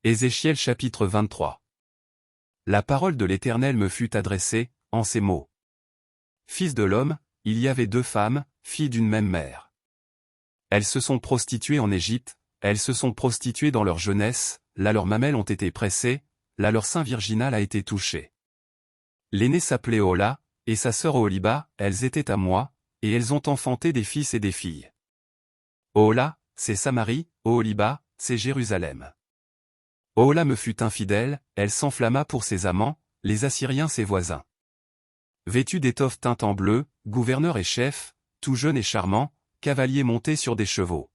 Ézéchiel chapitre 23. La parole de l'Éternel me fut adressée, en ces mots. Fils de l'homme, il y avait deux femmes, filles d'une même mère. Elles se sont prostituées en Égypte, elles se sont prostituées dans leur jeunesse, là leurs mamelles ont été pressées, là leur sein virginal a été touché. L'aînée s'appelait Ohola, et sa sœur Oholiba, elles étaient à moi, et elles ont enfanté des fils et des filles. Ohola, c'est Samarie, Oholiba, c'est Jérusalem. Ohola me fut infidèle, elle s'enflamma pour ses amants, les Assyriens ses voisins. Vêtu d'étoffes teintes en bleu, gouverneur et chef, tout jeune et charmant, cavalier monté sur des chevaux.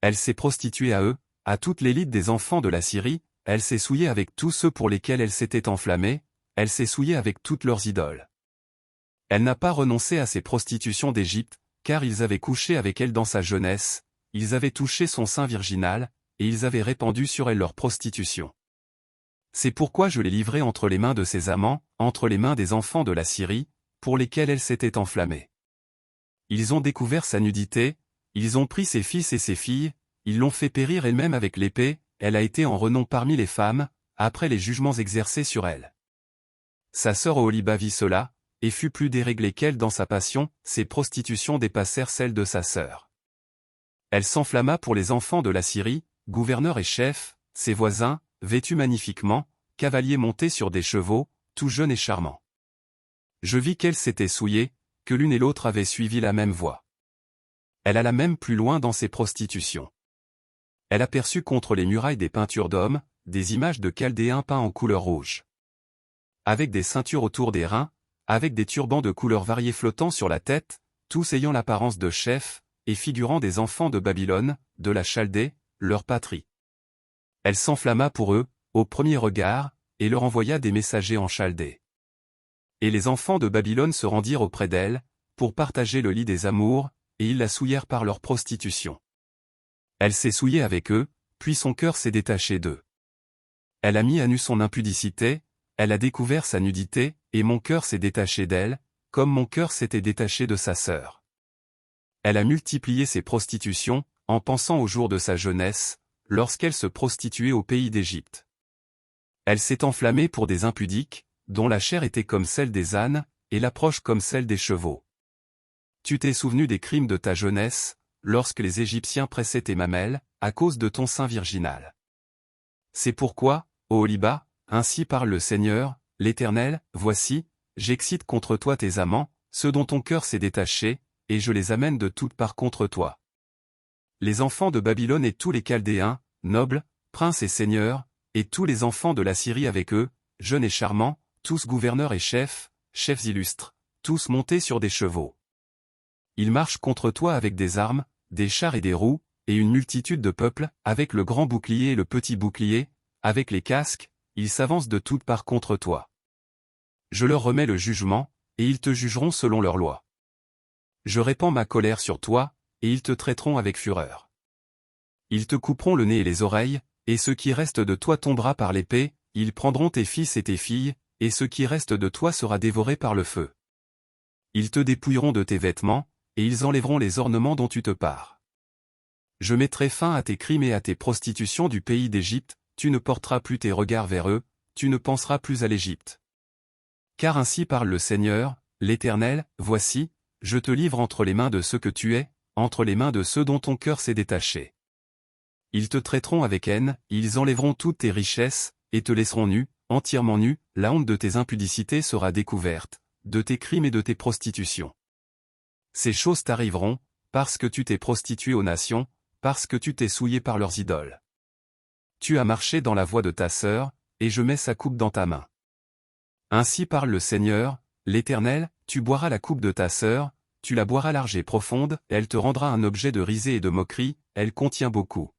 Elle s'est prostituée à eux, à toute l'élite des enfants de la Syrie, elle s'est souillée avec tous ceux pour lesquels elle s'était enflammée, elle s'est souillée avec toutes leurs idoles. Elle n'a pas renoncé à ses prostitutions d'Égypte, car ils avaient couché avec elle dans sa jeunesse, ils avaient touché son sein virginal, et ils avaient répandu sur elle leur prostitution. C'est pourquoi je l'ai livrée entre les mains de ses amants, entre les mains des enfants de la Syrie, pour lesquels elle s'était enflammée. Ils ont découvert sa nudité, ils ont pris ses fils et ses filles, ils l'ont fait périr elle-même avec l'épée, elle a été en renom parmi les femmes, après les jugements exercés sur elle. Sa sœur Oholiba vit cela, et fut plus déréglée qu'elle dans sa passion, ses prostitutions dépassèrent celles de sa sœur. Elle s'enflamma pour les enfants de la Syrie, gouverneur et chef, ses voisins, vêtus magnifiquement, cavaliers montés sur des chevaux, tout jeunes et charmants. Je vis qu'elles s'étaient souillées, que l'une et l'autre avaient suivi la même voie. Elle alla même plus loin dans ses prostitutions. Elle aperçut contre les murailles des peintures d'hommes, des images de Chaldéens peints en couleur rouge. Avec des ceintures autour des reins, avec des turbans de couleurs variées flottant sur la tête, tous ayant l'apparence de chefs, et figurant des enfants de Babylone, de la Chaldée, leur patrie. Elle s'enflamma pour eux, au premier regard, et leur envoya des messagers en Chaldée. Et les enfants de Babylone se rendirent auprès d'elle, pour partager le lit des amours, et ils la souillèrent par leur prostitution. Elle s'est souillée avec eux, puis son cœur s'est détaché d'eux. Elle a mis à nu son impudicité, elle a découvert sa nudité, et mon cœur s'est détaché d'elle, comme mon cœur s'était détaché de sa sœur. Elle a multiplié ses prostitutions, en pensant au jour de sa jeunesse, lorsqu'elle se prostituait au pays d'Égypte. Elle s'est enflammée pour des impudiques, dont la chair était comme celle des ânes, et l'approche comme celle des chevaux. Tu t'es souvenu des crimes de ta jeunesse, lorsque les Égyptiens pressaient tes mamelles, à cause de ton sein virginal. C'est pourquoi, Oholiba, ainsi parle le Seigneur, l'Éternel, voici, j'excite contre toi tes amants, ceux dont ton cœur s'est détaché, et je les amène de toutes parts contre toi. Les enfants de Babylone et tous les Chaldéens, nobles, princes et seigneurs, et tous les enfants de la Syrie avec eux, jeunes et charmants, tous gouverneurs et chefs, chefs illustres, tous montés sur des chevaux. Ils marchent contre toi avec des armes, des chars et des roues, et une multitude de peuples, avec le grand bouclier et le petit bouclier, avec les casques, ils s'avancent de toutes parts contre toi. Je leur remets le jugement, et ils te jugeront selon leur loi. Je répands ma colère sur toi, et ils te traiteront avec fureur. Ils te couperont le nez et les oreilles, et ce qui reste de toi tombera par l'épée, ils prendront tes fils et tes filles, et ce qui reste de toi sera dévoré par le feu. Ils te dépouilleront de tes vêtements, et ils enlèveront les ornements dont tu te pares. Je mettrai fin à tes crimes et à tes prostitutions du pays d'Égypte, tu ne porteras plus tes regards vers eux, tu ne penseras plus à l'Égypte. Car ainsi parle le Seigneur, l'Éternel, voici, je te livre entre les mains de ceux que tu es, entre les mains de ceux dont ton cœur s'est détaché. Ils te traiteront avec haine, ils enlèveront toutes tes richesses, et te laisseront nu, entièrement nu, la honte de tes impudicités sera découverte, de tes crimes et de tes prostitutions. Ces choses t'arriveront, parce que tu t'es prostitué aux nations, parce que tu t'es souillé par leurs idoles. Tu as marché dans la voie de ta sœur, et je mets sa coupe dans ta main. Ainsi parle le Seigneur, l'Éternel, tu boiras la coupe de ta sœur, tu la boiras large et profonde, elle te rendra un objet de risée et de moquerie, elle contient beaucoup.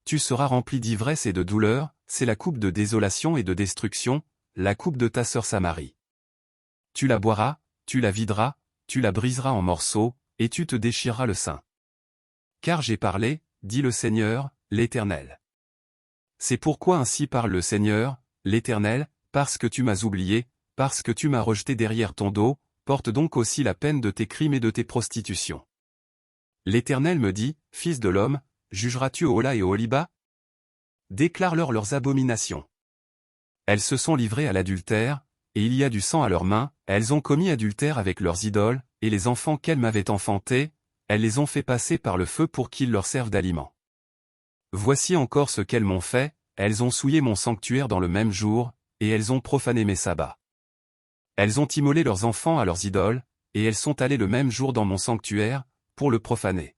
Tu seras rempli d'ivresse et de douleur, c'est la coupe de désolation et de destruction, la coupe de ta sœur Samarie. Tu la boiras, tu la videras, tu la briseras en morceaux, et tu te déchireras le sein. Car j'ai parlé, dit le Seigneur, l'Éternel. C'est pourquoi ainsi parle le Seigneur, l'Éternel, parce que tu m'as oublié, parce que tu m'as rejeté derrière ton dos, porte donc aussi la peine de tes crimes et de tes prostitutions. L'Éternel me dit, Fils de l'homme, jugeras-tu Ohola et Oholiba? déclarent-leur leurs abominations. Elles se sont livrées à l'adultère, et il y a du sang à leurs mains, elles ont commis adultère avec leurs idoles, et les enfants qu'elles m'avaient enfantés, elles les ont fait passer par le feu pour qu'ils leur servent d'aliment. Voici encore ce qu'elles m'ont fait, elles ont souillé mon sanctuaire dans le même jour, et elles ont profané mes sabbats. Elles ont immolé leurs enfants à leurs idoles, et elles sont allées le même jour dans mon sanctuaire, pour le profaner.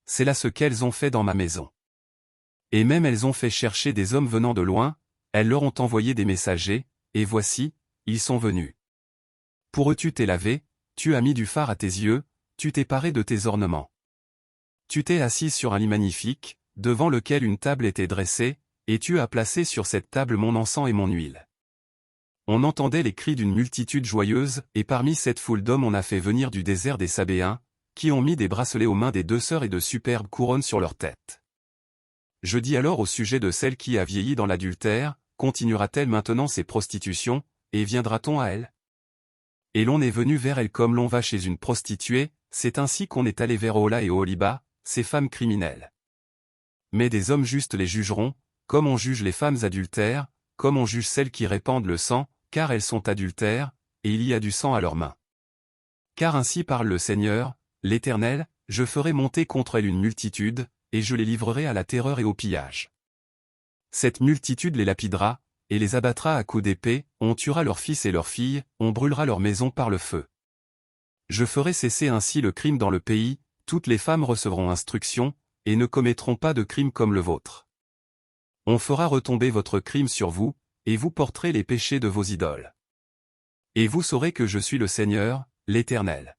C'est là ce qu'elles ont fait dans ma maison. Et même elles ont fait chercher des hommes venant de loin, elles leur ont envoyé des messagers, et voici, ils sont venus. Pour eux tu t'es lavé, tu as mis du fard à tes yeux, tu t'es paré de tes ornements. Tu t'es assis sur un lit magnifique, devant lequel une table était dressée, et tu as placé sur cette table mon encens et mon huile. On entendait les cris d'une multitude joyeuse, et parmi cette foule d'hommes on a fait venir du désert des Sabéens, qui ont mis des bracelets aux mains des 2 sœurs et de superbes couronnes sur leurs têtes. Je dis alors au sujet de celle qui a vieilli dans l'adultère, continuera-t-elle maintenant ses prostitutions, et viendra-t-on à elle? Et l'on est venu vers elle comme l'on va chez une prostituée, c'est ainsi qu'on est allé vers Ohola et Oholiba, ces femmes criminelles. Mais des hommes justes les jugeront, comme on juge les femmes adultères, comme on juge celles qui répandent le sang, car elles sont adultères, et il y a du sang à leurs mains. Car ainsi parle le Seigneur, l'Éternel, je ferai monter contre elles une multitude, et je les livrerai à la terreur et au pillage. Cette multitude les lapidera, et les abattra à coups d'épée, on tuera leurs fils et leurs filles, on brûlera leurs maisons par le feu. Je ferai cesser ainsi le crime dans le pays, toutes les femmes recevront instruction, et ne commettront pas de crime comme le vôtre. On fera retomber votre crime sur vous, et vous porterez les péchés de vos idoles. Et vous saurez que je suis le Seigneur, l'Éternel.